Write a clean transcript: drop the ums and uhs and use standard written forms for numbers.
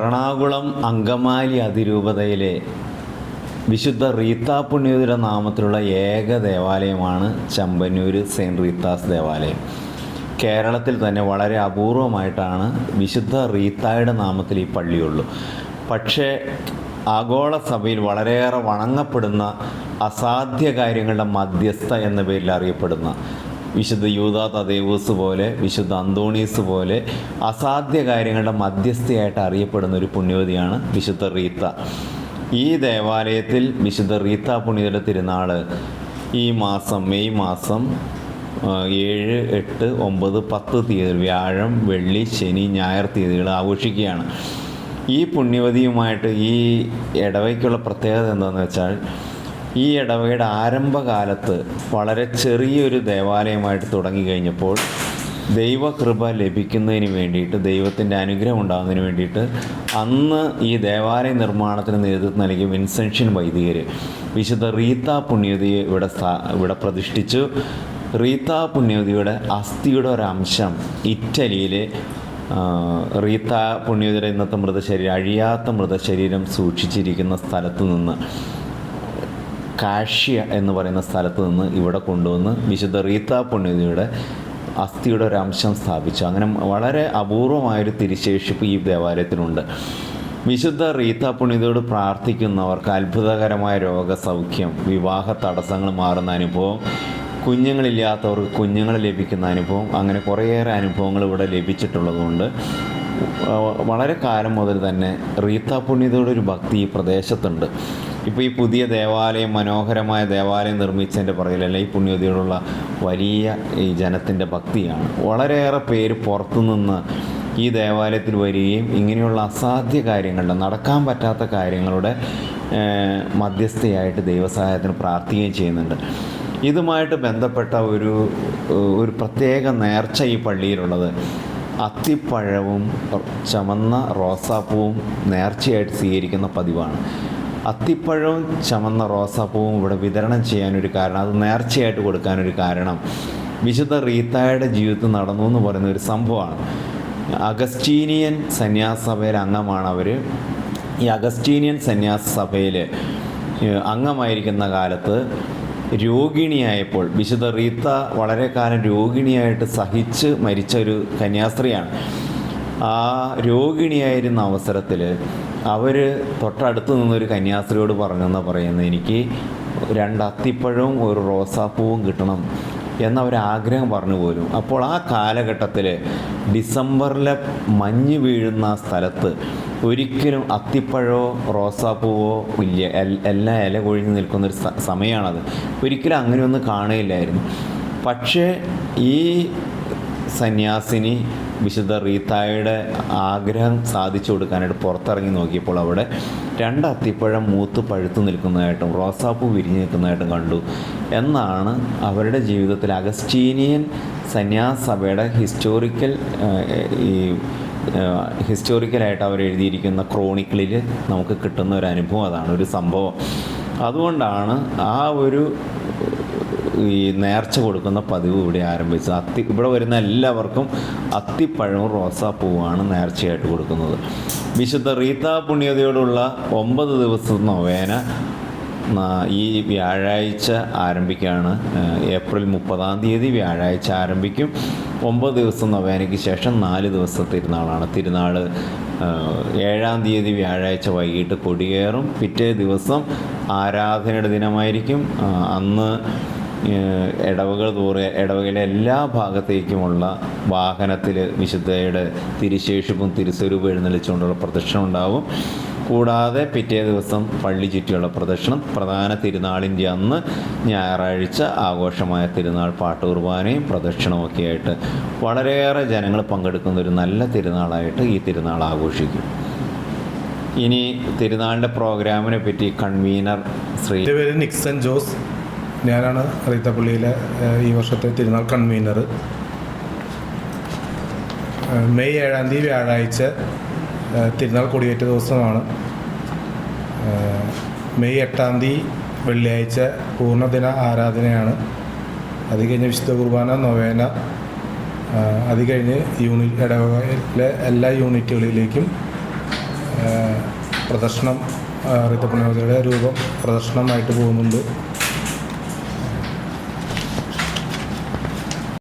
എറണാകുളം അങ്കമാലി അതിരൂപതയിലെ വിശുദ്ധ റീത്ത പുണ്യവതിയുടെ നാമത്തിലുള്ള ഏക ദേവാലയമാണ് ചമ്പന്നൂർ സെയിൻറ്റ് റീത്താസ് ദേവാലയം. കേരളത്തിൽ തന്നെ വളരെ അപൂർവമായിട്ടാണ് വിശുദ്ധ റീത്തായുടെ നാമത്തിൽ ഈ പള്ളിയുള്ളൂ. പക്ഷേ ആഗോള സഭയിൽ വളരെയേറെ വണങ്ങപ്പെടുന്ന അസാധ്യ കാര്യങ്ങളുടെ മധ്യസ്ഥ എന്ന പേരിൽ അറിയപ്പെടുന്ന വിശുദ്ധ യൂദാ തദേവൂസ് പോലെ, വിശുദ്ധ അന്തോണീസ് പോലെ അസാധ്യ കാര്യങ്ങളുടെ മധ്യസ്ഥയായിട്ട് അറിയപ്പെടുന്ന ഒരു പുണ്യവതിയാണ് വിശുദ്ധ റീത്ത. ഈ ദേവാലയത്തിൽ വിശുദ്ധ റീത്ത പുണ്യവതിയുടെ തിരുനാൾ ഈ മാസം മെയ് മാസം 7, 8, 9, 10 തീയതി വ്യാഴം, വെള്ളി, ശനി, ഞായർ തീയതികൾ ആഘോഷിക്കുകയാണ്. ഈ പുണ്യവതിയുമായിട്ട് ഈ ഇടവയ്ക്കുള്ള പ്രത്യേകത എന്താണെന്ന് വെച്ചാൽ, ഈ ഇടവകയുടെ ആരംഭകാലത്ത് വളരെ ചെറിയൊരു ദേവാലയമായിട്ട് തുടങ്ങിക്കഴിഞ്ഞപ്പോൾ ദൈവകൃപ ലഭിക്കുന്നതിന് വേണ്ടിയിട്ട്, ദൈവത്തിൻ്റെ അനുഗ്രഹം ഉണ്ടാകുന്നതിന് വേണ്ടിയിട്ട് അന്ന് ഈ ദേവാലയ നിർമ്മാണത്തിന് നേതൃത്വം നൽകിയ വിൻസെൻഷ്യൻ വൈദികർ വിശുദ്ധ റീത്ത പുണ്യവതിയെ ഇവിടെ പ്രതിഷ്ഠിച്ചു. റീത്ത പുണ്യവതിയുടെ അസ്ഥിയുടെ ഒരംശം ഇറ്റലിയിലെ റീത്ത പുണ്യവതിയുടെ ഇന്നത്തെ മൃതശരീരം, അഴിയാത്ത മൃതശരീരം സൂക്ഷിച്ചിരിക്കുന്ന സ്ഥലത്ത് നിന്ന്, കാഷ്യ എന്ന് പറയുന്ന സ്ഥലത്ത് നിന്ന് ഇവിടെ കൊണ്ടുവന്ന് വിശുദ്ധ റീത്ത പുണ്യവതിയുടെ അസ്ഥിയുടെ ഒരു അംശം സ്ഥാപിച്ചു. അങ്ങനെ വളരെ അപൂർവമായൊരു തിരുശേഷിപ്പ് ഈ ദേവാലയത്തിനുണ്ട്. വിശുദ്ധ റീത്ത പുണ്യവതിയോട് പ്രാർത്ഥിക്കുന്നവർക്ക് അത്ഭുതകരമായ രോഗസൗഖ്യം, വിവാഹ തടസ്സങ്ങൾ മാറുന്ന അനുഭവം, കുഞ്ഞുങ്ങളില്ലാത്തവർക്ക് കുഞ്ഞുങ്ങൾ ലഭിക്കുന്ന അനുഭവം, അങ്ങനെ കുറേയേറെ അനുഭവങ്ങൾ ഇവിടെ ലഭിച്ചിട്ടുള്ളതുകൊണ്ട് വളരെ കാലം മുതൽ തന്നെ റീത്ത പുണ്യവതിയോട് ഒരു ഭക്തി ഈ പ്രദേശത്തുണ്ട്. ഇപ്പോൾ ഈ പുതിയ ദേവാലയം, മനോഹരമായ ദേവാലയം നിർമ്മിച്ചതിൻ്റെ പുറകിലല്ല ഈ പുണ്യവതിയോടുള്ള വലിയ ഈ ജനത്തിൻ്റെ ഭക്തിയാണ്. വളരെയേറെ പേര് പുറത്തുനിന്ന് ഈ ദേവാലയത്തിൽ വരികയും ഇങ്ങനെയുള്ള അസാധ്യ കാര്യങ്ങളുടെ, നടക്കാൻ പറ്റാത്ത കാര്യങ്ങളുടെ മധ്യസ്ഥയായിട്ട് ദൈവസഹായത്തിന് പ്രാർത്ഥിക്കുകയും ചെയ്യുന്നുണ്ട്. ഇതുമായിട്ട് ബന്ധപ്പെട്ട ഒരു പ്രത്യേക നേർച്ച ഈ പള്ളിയിലുള്ളത് അത്തിപ്പഴവും ചുമന്ന റോസാപ്പൂവും നേർച്ചയായിട്ട് സ്വീകരിക്കുന്ന പതിവാണ്. അത്തിപ്പഴവും ചുമന്ന റോസാപ്പൂവും ഇവിടെ വിതരണം ചെയ്യാനൊരു കാരണം, അത് നേർച്ചയായിട്ട് കൊടുക്കാനൊരു കാരണം, വിശുദ്ധ റീത്തായുടെ ജീവിതത്തിൽ നടന്നു എന്ന് പറയുന്ന ഒരു സംഭവമാണ്. അഗസ്റ്റീനിയൻ സന്യാസ സഭയിലെ അംഗമാണ് അവർ. ഈ അഗസ്റ്റീനിയൻ സന്യാസ സഭയിൽ അംഗമായിരിക്കുന്ന കാലത്ത് രോഗിണിയായപ്പോൾ, വിശുദ്ധ റീത്ത വളരെ കാലം രോഗിണിയായിട്ട് സഹിച്ച് മരിച്ച ഒരു കന്യാസ്ത്രീയാണ്. ആ രോഗിണിയായിരുന്ന അവസരത്തിൽ അവർ തൊട്ടടുത്ത് നിന്നൊരു കന്യാസ്ത്രീയോട് പറഞ്ഞെന്നാണ് പറയുന്നത്, എനിക്ക് 2 അത്തിപ്പഴവും 1 റോസാപ്പൂവും കിട്ടണം എന്നവരാഗ്രഹം പറഞ്ഞു പോലും. അപ്പോൾ ആ കാലഘട്ടത്തിൽ ഡിസംബറിലെ മഞ്ഞ് വീഴുന്ന സ്ഥലത്ത് ഒരിക്കലും അത്തിപ്പഴമോ റോസാപ്പൂവോ ഇല്ല, എല്ലാം ഇല കൊഴിഞ്ഞ് നിൽക്കുന്നൊരു സമയമാണത്. ഒരിക്കലും അങ്ങനെയൊന്നും കാണുകയില്ലായിരുന്നു. പക്ഷേ ഈ സന്യാസിനി വിശുദ്ധ റീത്തായുടെ ആഗ്രഹം സാധിച്ചു കൊടുക്കാനായിട്ട് പുറത്തിറങ്ങി നോക്കിയപ്പോൾ അവിടെ 2 അത്തിപ്പഴം മൂത്ത് പഴുത്തു നിൽക്കുന്നതായിട്ടും റോസാപ്പൂ വിരിഞ്ഞ് നിൽക്കുന്നതായിട്ടും കണ്ടു എന്നാണ് അവരുടെ ജീവിതത്തിൽ അഗസ്റ്റീനിയൻ സന്യാസ സഭയുടെ ഹിസ്റ്റോറിക്കലായിട്ട് അവർ എഴുതിയിരിക്കുന്ന ക്രോണിക്കിളിൽ നമുക്ക് കിട്ടുന്ന ഒരു അനുഭവം, അതാണ് ഒരു സംഭവം. അതുകൊണ്ടാണ് ആ ഒരു ഈ നേർച്ച കൊടുക്കുന്ന പതിവ് ഇവിടെ ആരംഭിച്ചത്. ഇവിടെ വരുന്ന എല്ലാവർക്കും അത്തിപ്പഴവും റോസാപ്പൂവാണ് നേർച്ചയായിട്ട് കൊടുക്കുന്നത്. വിശുദ്ധ റീത്ത പുണ്യവതിയോടുള്ള 9 ദിവസത്തെ നൊവേന ഈ വ്യാഴാഴ്ച ആരംഭിക്കുകയാണ്. ഏപ്രിൽ 30-ാം തീയതി വ്യാഴാഴ്ച ആരംഭിക്കും. 9 ദിവസം നൊവേനയ്ക്ക് ശേഷം 4 ദിവസത്തെ തിരുനാളാണ്. തിരുനാൾ 7-ാം തീയതി വ്യാഴാഴ്ച വൈകിട്ട് കൊടിയേറും. പിറ്റേ ദിവസം ആരാധനയുടെ ദിനമായിരിക്കും. അന്ന് ഇടവകയിലെ എല്ലാ ഭാഗത്തേക്കുമുള്ള വാഹനത്തിൽ വിശുദ്ധയുടെ തിരുശേഷിപ്പും തിരുസ്വരൂപം എഴുന്നള്ളിച്ചുകൊണ്ടുള്ള പ്രദക്ഷിണം ഉണ്ടാവും. കൂടാതെ പിറ്റേ ദിവസം പള്ളി ചുറ്റിയുള്ള പ്രദക്ഷിണം, പ്രധാന തിരുനാളിൻ്റെ അന്ന് ഞായറാഴ്ച ആഘോഷമായ തിരുനാൾ പാട്ടുകുർബാനയും പ്രദക്ഷിണമൊക്കെ ആയിട്ട് വളരെയേറെ ജനങ്ങൾ പങ്കെടുക്കുന്ന ഒരു നല്ല തിരുനാളായിട്ട് ഈ തിരുനാൾ ആഘോഷിക്കും. ഇനി തിരുനാളിൻ്റെ പ്രോഗ്രാമിനെ പറ്റി കൺവീനർ എൻ്റെ പേര് നിക്സൺ ജോസ്. ഞാനാണ് റീത്തപ്പള്ളിയിലെ ഈ വർഷത്തെ തിരുനാൾ കൺവീനർ. മെയ് 7-ാം തീയതി വ്യാഴാഴ്ച തിരുനാൾ കൊടിയേറ്റ ദിവസമാണ്. മെയ് 8-ാം തീയതി വെള്ളിയാഴ്ച പൂർണ്ണദിന ആരാധനയാണ്. അത് കഴിഞ്ഞ് വിശുദ്ധ കുർബാന, നൊവേന, അത് കഴിഞ്ഞ് ഇടവകയിലെ എല്ലാ യൂണിറ്റുകളിലേക്കും പ്രദർശനം റീത്ത പുണ്യവതിയുടെ രൂപം പ്രദർശനമായിട്ട് പോകുന്നുണ്ട്.